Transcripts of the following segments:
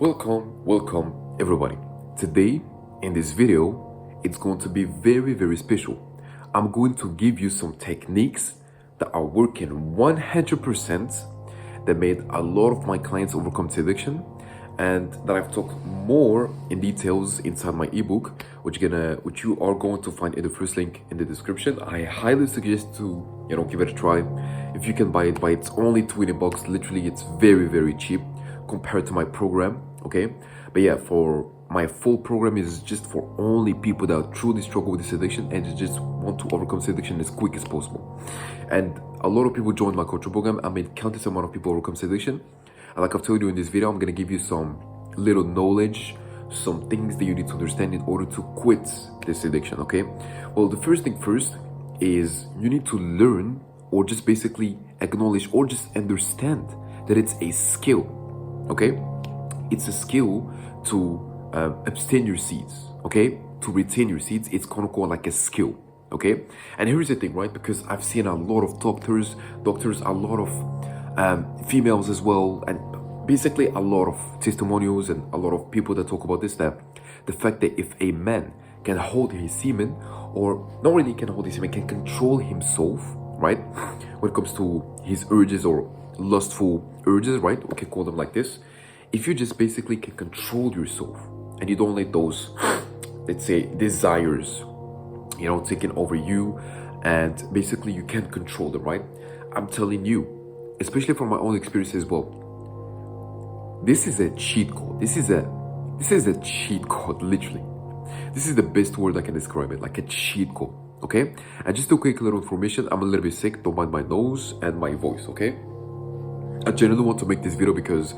Welcome everybody. Today in this video, it's going to be very special. I'm going to give you some techniques that are working 100% that made a lot of my clients overcome addiction, and that I've talked more in details inside my ebook, which you are going to find in the first link in the description. I highly suggest to give it a try. If you can buy it's only $20. Literally, it's very cheap compared to my program. Okay, but yeah, for my full program is just for only people that truly struggle with this addiction and just want to overcome this addiction as quick as possible. And a lot of people joined my coaching program. I made countless amount of people overcome this addiction. And like I've told you in this video, I'm gonna give you some little knowledge, some things that you need to understand in order to quit this addiction. Okay, well, the first thing first is you need to learn, or just basically acknowledge, or just understand that it's a skill. Okay, it's a skill to abstain your seeds. Okay, to retain your seeds, it's kind of called like a skill. Okay, and here's the thing, right? Because I've seen a lot of doctors, a lot of females as well, and basically a lot of testimonials and a lot of people that talk about this, that the fact that if a man can hold his semen, or not really can hold his semen, can control himself, right, when it comes to his urges or lustful urges, right, we can call them like this. If you just basically can control yourself and you don't let those, let's say, desires, taking over you, and basically you can't control them, right? I'm telling you, especially from my own experience as well, this is a cheat code. This is a cheat code, literally. This is the best word I can describe it, like a cheat code. Okay, and just a quick little information, I'm a little bit sick, don't mind my nose and my voice. Okay, I genuinely want to make this video because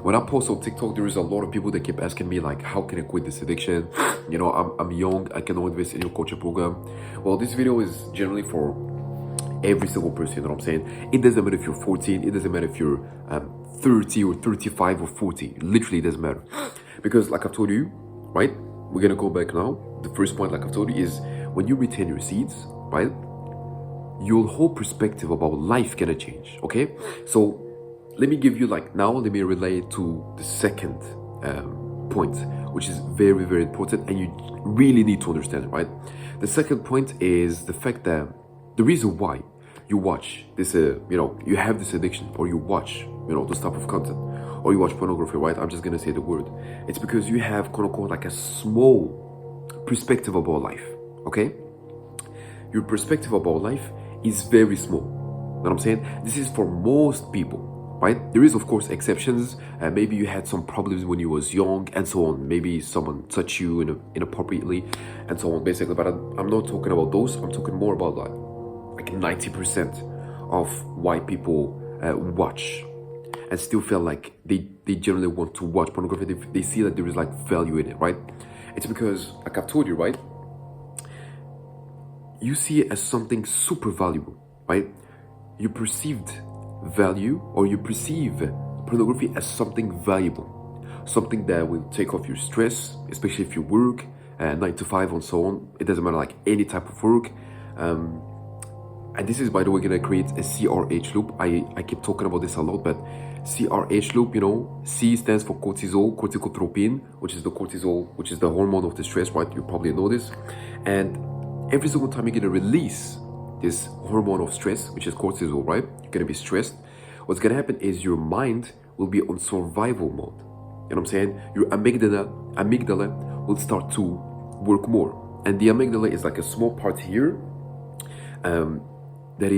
when I post on TikTok, there is a lot of people that keep asking me like, how can I quit this addiction? I'm young, I cannot invest in your coaching program. Well, this video is generally for every single person, you know what I'm saying? It doesn't matter if you're 14, it doesn't matter if you're 30 or 35 or 40, literally it doesn't matter. Because like I've told you, right? We're gonna go back now. The first point, like I've told you, is when you retain your seeds, right? Your whole perspective about life gonna change, okay? So let me give you, let me relay it to the second point, which is very important, and you really need to understand it, right? The second point is the fact that the reason why you watch this, you have this addiction, or you watch, this type of content, or you watch pornography, right? I'm just gonna say the word. It's because you have, quote unquote, like a small perspective about life, okay? Your perspective about life is very small. You know what I'm saying? This is for most people. Right? There is, of course, exceptions. Maybe you had some problems when you was young and so on. Maybe someone touched you inappropriately and so on, basically. But I'm not talking about those. I'm talking more about like 90% of why people watch and still feel like they generally want to watch pornography. They see that there is like value in it, right? It's because, like I've told you, right? You see it as something super valuable, right? You perceived value, or you perceive pornography as something valuable, something that will take off your stress, especially if you work 9 to 5 and so on. It doesn't matter, like any type of work. And this is, by the way, gonna create a CRH loop. I keep talking about this a lot, but CRH loop, C stands for cortisol, corticotropin, which is the hormone of the stress, right? You probably know this. And every single time you're gonna release this hormone of stress, which is cortisol, right? You're gonna be stressed. What's gonna happen is your mind will be on survival mode. You know what I'm saying? Your amygdala will start to work more. And the amygdala is like a small part here that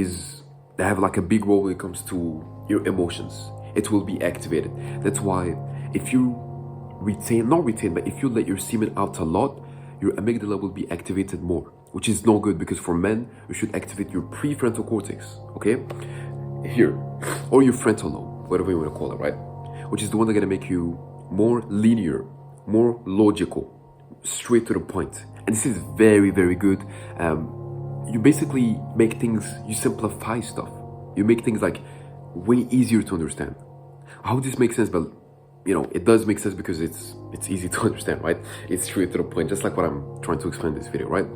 have like a big role when it comes to your emotions. It will be activated. That's why if you but if you let your semen out a lot, your amygdala will be activated more, which is no good, because for men, you should activate your prefrontal cortex, okay? Here, or your frontal lobe, whatever you want to call it, right? Which is the one that's gonna make you more linear, more logical, straight to the point. And this is very good. You basically make things, you simplify stuff. You make things like way easier to understand. I hope this makes sense, but it does make sense because it's easy to understand, right? It's straight to the point, just like what I'm trying to explain in this video, right?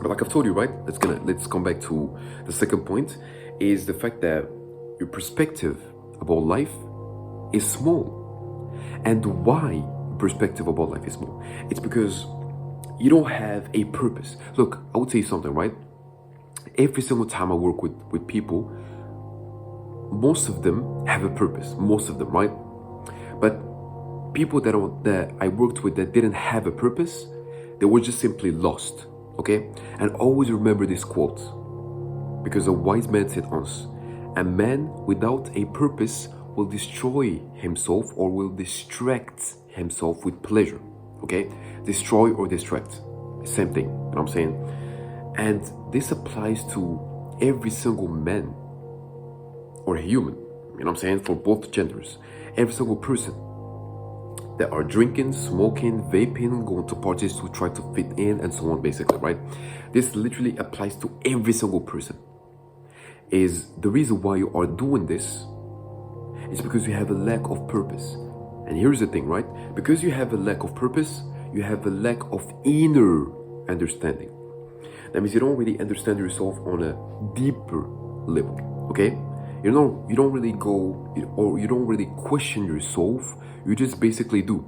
But like I've told you, right? Let's come back to the second point, is the fact that your perspective about life is small. And why perspective about life is small? It's because you don't have a purpose. Look, I would say something, right? Every single time I work with people, most of them have a purpose. Most of them, right? But people that I worked with that didn't have a purpose, they were just simply lost. Okay? And always remember this quote, because a wise man said once, a man without a purpose will destroy himself or will distract himself with pleasure. Okay? Destroy or distract. Same thing. You know what I'm saying? And this applies to every single man or a human. You know what I'm saying? For both genders. Every single person that are drinking, smoking, vaping, going to parties to try to fit in, and so on, basically, right? This literally applies to every single person. Is the reason why you are doing this is because you have a lack of purpose. And here's the thing, right? Because you have a lack of purpose, you have a lack of inner understanding. That means you don't really understand yourself on a deeper level, okay? You don't really go, or you don't really question yourself. You just basically do.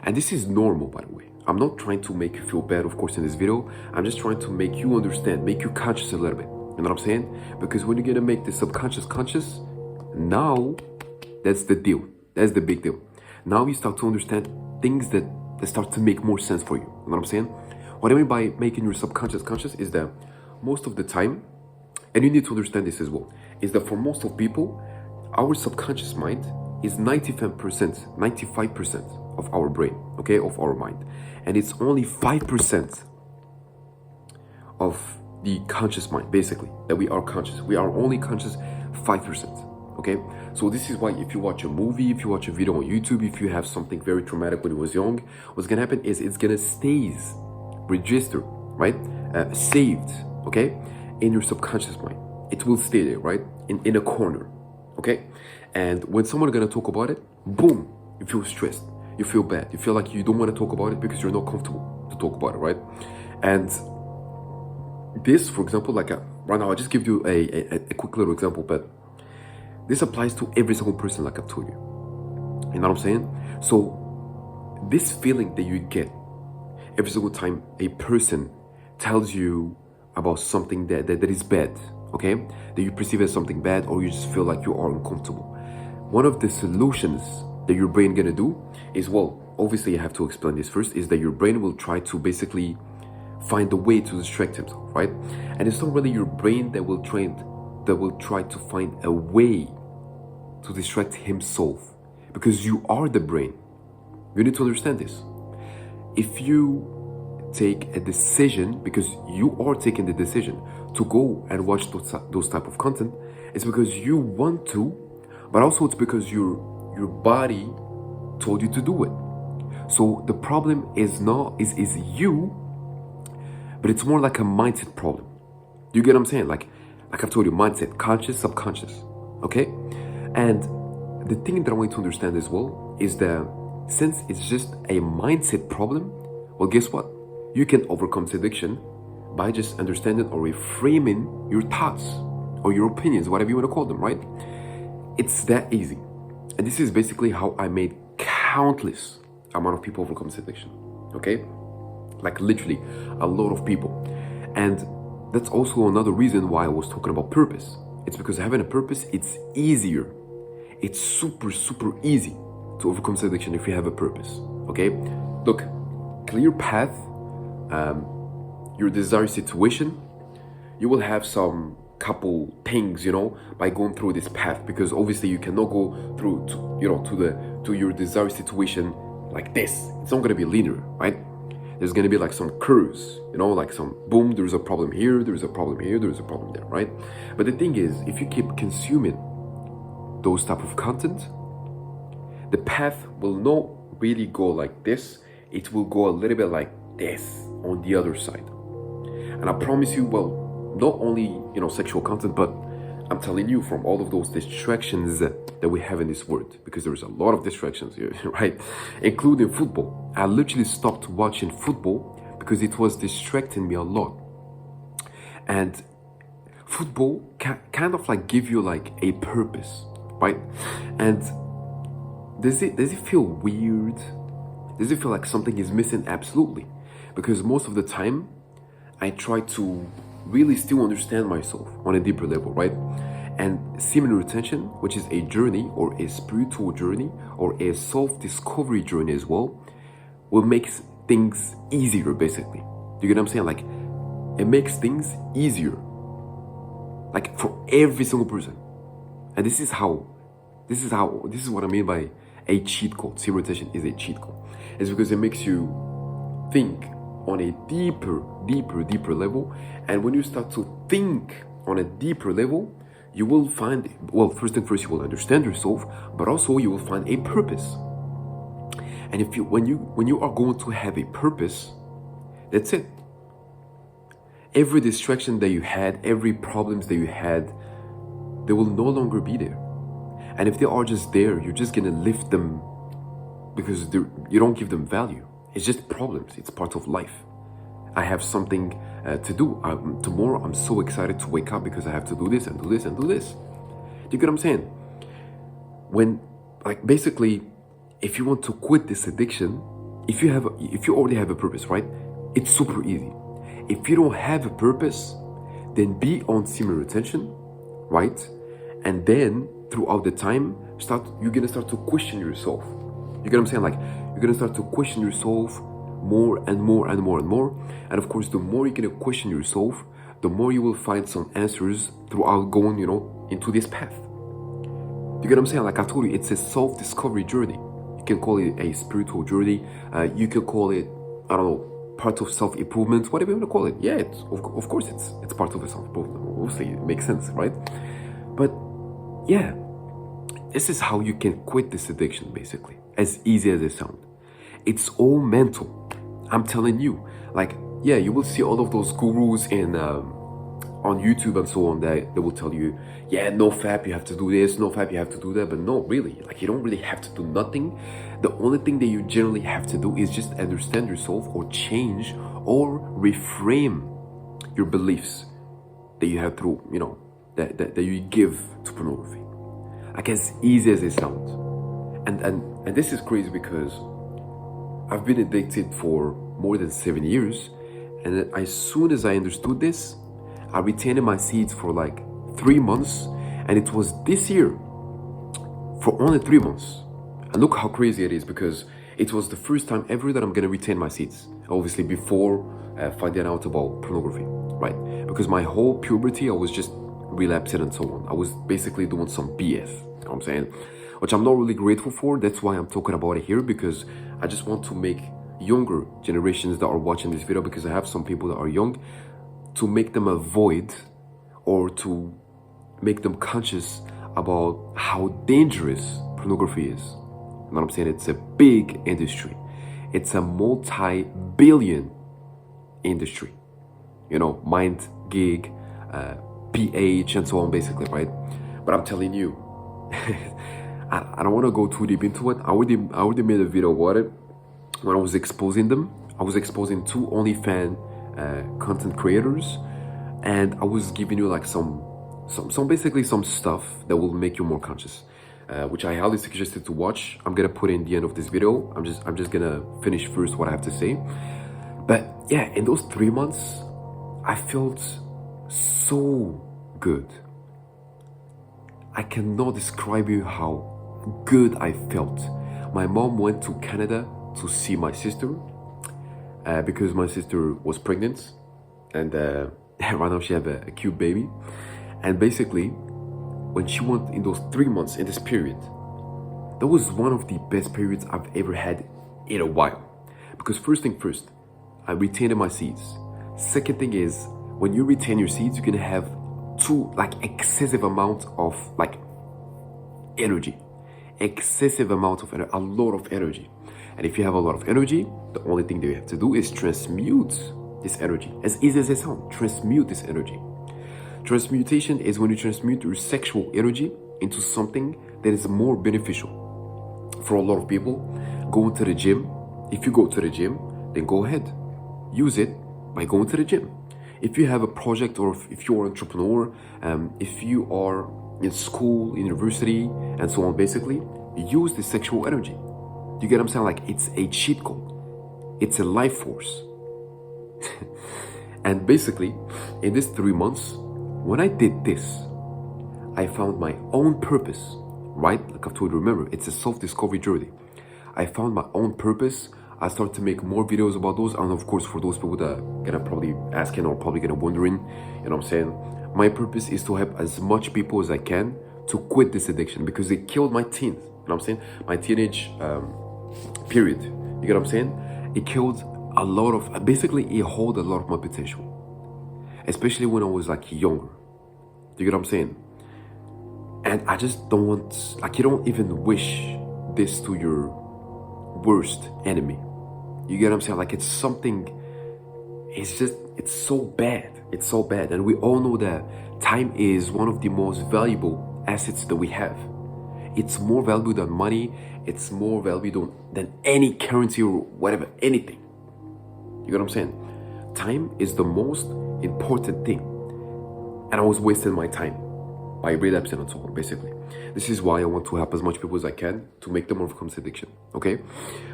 And this is normal, by the way. I'm not trying to make you feel bad, of course, in this video. I'm just trying to make you understand, make you conscious a little bit. You know what I'm saying? Because when you're gonna make the subconscious conscious, now that's the deal. That's the big deal. Now you start to understand things that start to make more sense for you. You know what I'm saying? What I mean by making your subconscious conscious is that most of the time, and you need to understand this as well, is that for most of people, our subconscious mind is 95% of our brain, okay, of our mind. And it's only 5% of the conscious mind, basically, that we are conscious. We are only conscious 5%, okay? So this is why if you watch a movie, if you watch a video on YouTube, if you have something very traumatic when you was young, what's gonna happen is it's gonna stays registered, right? Saved, okay, in your subconscious mind. It will stay there, right? In a corner, okay? And when someone is gonna talk about it, boom, you feel stressed, you feel bad, you feel like you don't want to talk about it because you're not comfortable to talk about it, right? And this, for example, like right now, I'll just give you a quick little example, but this applies to every single person, like I've told you. You know what I'm saying? So this feeling that you get every single time a person tells you about something that is bad, okay, that you perceive as something bad, or you just feel like you are uncomfortable, one of the solutions that your brain gonna do is, well, obviously I have to explain this first, is that your brain will try to basically find a way to distract himself, right? And it's not really your brain that will try to find a way to distract himself, because you are the brain. You need to understand this. If you take a decision, because you are taking the decision to go and watch those type of content, it's because you want to, but also it's because your body told you to do it. So the problem is you, but it's more like a mindset problem. You get what I'm saying? Like I've told you, mindset, conscious, subconscious, okay? And the thing that I want you to understand as well is that since it's just a mindset problem, well, guess what? You can overcome addiction by just understanding or reframing your thoughts or your opinions, whatever you want to call them, right? It's that easy. And this is basically how I made countless amount of people overcome addiction, okay? Like literally a lot of people. And that's also another reason why I was talking about purpose. It's because having a purpose, it's easier. It's super easy to overcome addiction if you have a purpose, okay? Look, clear path, your desired situation, you will have some couple things, you know, by going through this path, because obviously you cannot go through to your desired situation like this. It's not going to be linear, right? There's going to be like some curves, you know, like some boom, there's a problem here, there's a problem here, there's a problem there, right? But the thing is, if you keep consuming those type of content, the path will not really go like this. It will go a little bit like this on the other side. And I promise you, well, not only, you know, sexual content, but I'm telling you, from all of those distractions that we have in this world, because there's a lot of distractions here, right? Including football. I literally stopped watching football because it was distracting me a lot. And football kind of like give you like a purpose, right? And does it feel weird? Does it feel like something is missing? Absolutely. Because most of the time, I try to really still understand myself on a deeper level, right? And semen retention, which is a journey or a spiritual journey or a self-discovery journey as well, will make things easier, basically. You get what I'm saying? Like, it makes things easier, like for every single person. And this is what I mean by a cheat code. Semen retention is a cheat code. It's because it makes you think on a deeper level. And when you start to think on a deeper level, you will find, well, first and first, you will understand yourself, but also you will find a purpose. And when you are going to have a purpose, that's it. Every distraction that you had, every problems that you had, they will no longer be there. And if they are just there, you're just gonna lift them because you don't give them value. It's just problems. It's part of life. I have something to do. Tomorrow, I'm so excited to wake up because I have to do this and do this and do this. Do you get what I'm saying? When, like, basically, if you want to quit this addiction, if you already have a purpose, right? It's super easy. If you don't have a purpose, then be on semen retention, right? And then throughout the time, you're gonna start to question yourself. You get what I'm saying? Like, you're gonna start to question yourself more and more and more and more. And of course, the more you're gonna question yourself, the more you will find some answers throughout going, into this path. You get what I'm saying? Like I told you, it's a self-discovery journey. You can call it a spiritual journey. You can call it, I don't know, part of self-improvement, whatever you want to call it. Yeah, of course it's part of a self-improvement. Obviously, it makes sense, right? But yeah, this is how you can quit this addiction, basically. As easy as it sounds. It's all mental. I'm telling you. Like, yeah, you will see all of those gurus on YouTube and so on that they will tell you, yeah, no fap, you have to do this, no fap, you have to do that. But no, really, like, you don't really have to do nothing. The only thing that you generally have to do is just understand yourself or change or reframe your beliefs that you have through, that you give to pornography. Like, as easy as it sounds. And this is crazy because I've been addicted for more than 7 years. And as soon as I understood this, I retained my seeds for like 3 months. And it was this year for only 3 months. And look how crazy it is, because it was the first time ever that I'm gonna retain my seeds. Obviously before finding out about pornography, right? Because my whole puberty, I was just relapsing and so on. I was basically doing some BS, you know what I'm saying? Which I'm not really grateful for. That's why I'm talking about it here, because I just want to make younger generations that are watching this video, because I have some people that are young, to make them avoid or to make them conscious about how dangerous pornography is. You know what I'm saying? It's a big industry. It's a multi-billion industry. Mind, gig, pH, and so on, basically, right? But I'm telling you, I don't want to go too deep into it. I already made a video about it when I was exposing them. I was exposing 2 OnlyFans content creators, and I was giving you like some basically some stuff that will make you more conscious, which I highly suggested to watch. I'm gonna put in the end of this video. I'm just gonna finish first what I have to say. But yeah, in those 3 months, I felt so good. I cannot describe you how good I felt. My mom went to Canada to see my sister because my sister was pregnant, and right now she have a cute baby. And basically, when she went in those 3 months, in this period, that was one of the best periods I've ever had in a while. Because first thing first, I retained my seeds. Second thing is, when you retain your seeds, you're gonna have excessive amount of energy. Excessive amount of energy, a lot of energy. And if you have a lot of energy, the only thing that you have to do is transmute this energy. As easy as it sounds, transmute this energy. Transmutation is when you transmute your sexual energy into something that is more beneficial. For a lot of people, going to the gym, if you go to the gym, then go ahead. Use it by going to the gym. If you have a project, or if you're an entrepreneur, if you are in school, university, and so on, basically, use the sexual energy. You get what I'm saying? Like, it's a cheat code. It's a life force. And basically, in these 3 months, when I did this, I found my own purpose, right? Like I've told you, remember, it's a self-discovery journey. I found my own purpose. I started to make more videos about those. And of course, for those people that are gonna probably asking or probably gonna wondering, you know what I'm saying? My purpose is to help as much people as I can to quit this addiction, because it killed my teens. You know what I'm saying? My teenage period. You get what I'm saying? It killed a lot of, basically it held a lot of my potential. Especially when I was like younger. You get what I'm saying? And I just don't want, like, you don't even wish this to your worst enemy. You get what I'm saying? Like, it's something, it's just, it's so bad. It's so bad. And we all know that time is one of the most valuable assets that we have. It's more valuable than money. It's more valuable than any currency or whatever, anything. You get what I'm saying? Time is the most important thing. And I was wasting my time by relapsing and so on, basically. This is why I want to help as much people as I can to make them overcome this addiction, okay?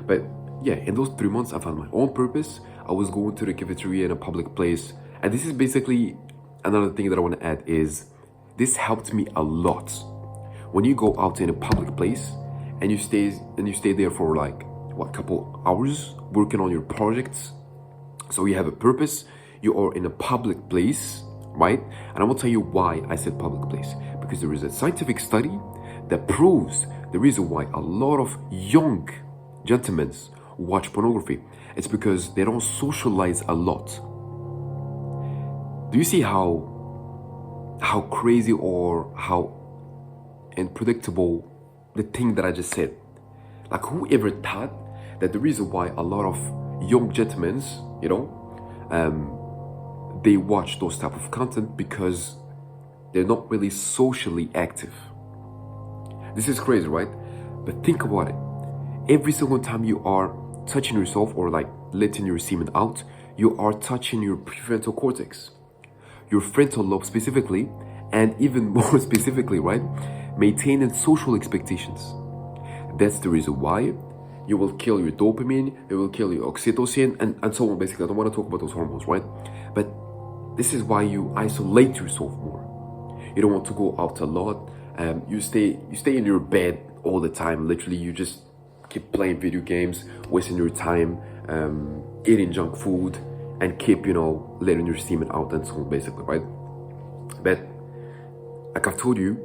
But yeah, in those 3 months, I found my own purpose. I was going to the cafeteria in a public place. And this is basically another thing that I want to add is this helped me a lot. When you go out in a public place and you stay there for like, what, couple hours working on your projects. So you have a purpose, you are in a public place, right? And I will tell you why I said public place. Because there is a scientific study that proves the reason why a lot of young gentlemen watch pornography. It's because they don't socialize a lot. Do you see how crazy or how unpredictable the thing that I just said? Like, whoever thought that the reason why a lot of young gentlemen, you know, they watch those type of content because they're not really socially active. This is crazy, right? But think about it. Every single time you are touching yourself or like letting your semen out, you are touching your prefrontal cortex, your frontal lobe specifically, and even more specifically, right? Maintaining social expectations. That's the reason why you will kill your dopamine, you will kill your oxytocin, and so on. Basically, I don't want to talk about those hormones, right? But this is why you isolate yourself more. You don't want to go out a lot. You stay in your bed all the time. Literally, you just keep playing video games, wasting your time, eating junk food, and keep, you know, letting your semen out and so on, basically, right? But like I've told you,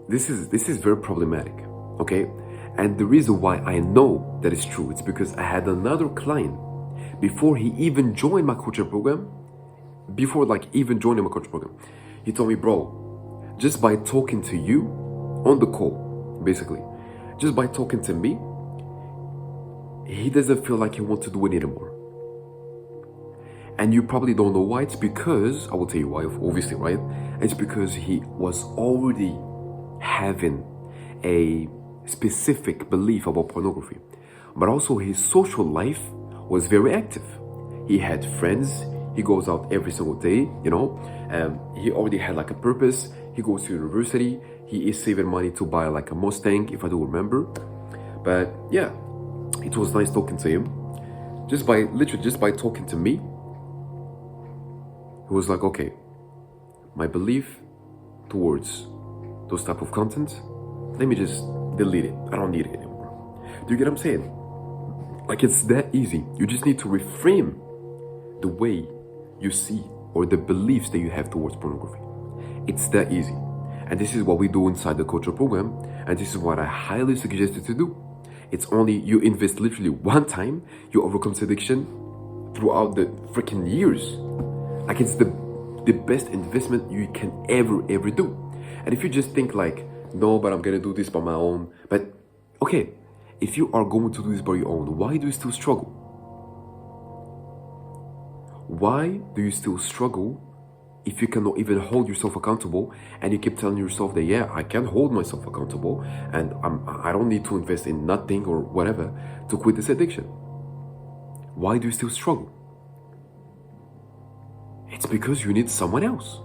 this is very problematic, okay? And the reason why I know that it's true, it's because I had another client before he even joined my coaching program. Before like even joining my coaching program, he told me, bro, just by talking to you on the call, basically, just by talking to me, he doesn't feel like he wants to do it anymore. And you probably don't know why. It's because, I will tell you why, obviously, right? It's because he was already having a specific belief about pornography, but also his social life was very active. He had friends, he goes out every single day, you know, he already had like a purpose. He goes to university, he is saving money to buy like a Mustang, if I do remember. But yeah, it was nice talking to him. Just by talking to me, he was like, okay, my belief towards those type of content, let me just delete it. I don't need it anymore. Do you get what I'm saying? Like, it's that easy. You just need to reframe the way you see or the beliefs that you have towards pornography. It's that easy. And this is what we do inside the coaching program. And this is what I highly suggest you to do. It's only, you invest literally one time, you overcome this addiction throughout the freaking years. Like, it's the best investment you can ever do. And if you just think like, no, but I'm gonna do this by my own. But okay, if you are going to do this by your own, why do you still struggle? Why do you still struggle if you cannot even hold yourself accountable and you keep telling yourself that, yeah, I can hold myself accountable and I don't need to invest in nothing or whatever to quit this addiction? Why do you still struggle? It's because you need someone else.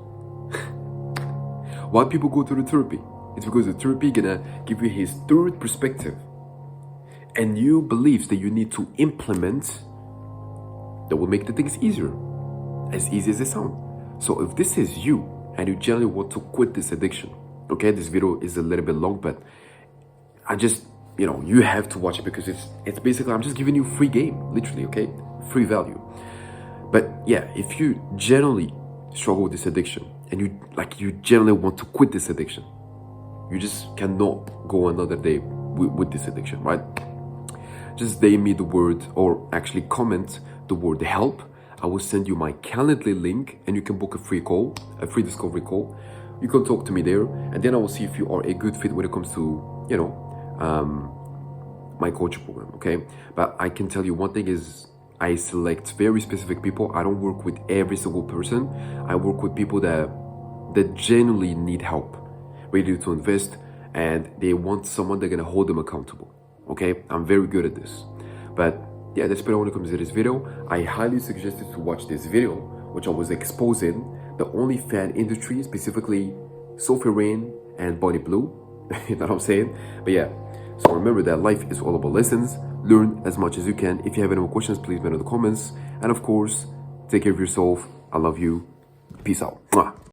Why people go to the therapy? It's because the therapy gonna give you his third perspective and new beliefs that you need to implement that will make the things easier, as easy as they sound. So if this is you and you generally want to quit this addiction, okay, this video is a little bit long, but I just, you have to watch it because it's basically, I'm just giving you free game, literally, okay, free value. But yeah, if you generally struggle with this addiction and you generally want to quit this addiction, you just cannot go another day with this addiction, right? Just DM me the word, or actually comment the word help. I will send you my Calendly link and you can book a free call, a free discovery call. You can talk to me there, and then I will see if you are a good fit when it comes to, my coaching program, okay? But I can tell you one thing is I select very specific people. I don't work with every single person. I work with people that genuinely need help, ready to invest, and they want someone that's gonna hold them accountable, okay? I'm very good at this. But yeah, that's pretty when it comes to this video. I highly suggest you to watch this video, which I was exposing the OnlyFans industry, specifically Sophie Rain and Bonnie Blue. You know what I'm saying? But yeah, so remember that life is all about lessons. Learn as much as you can. If you have any more questions, please leave them in the comments. And of course, take care of yourself. I love you. Peace out. Mwah.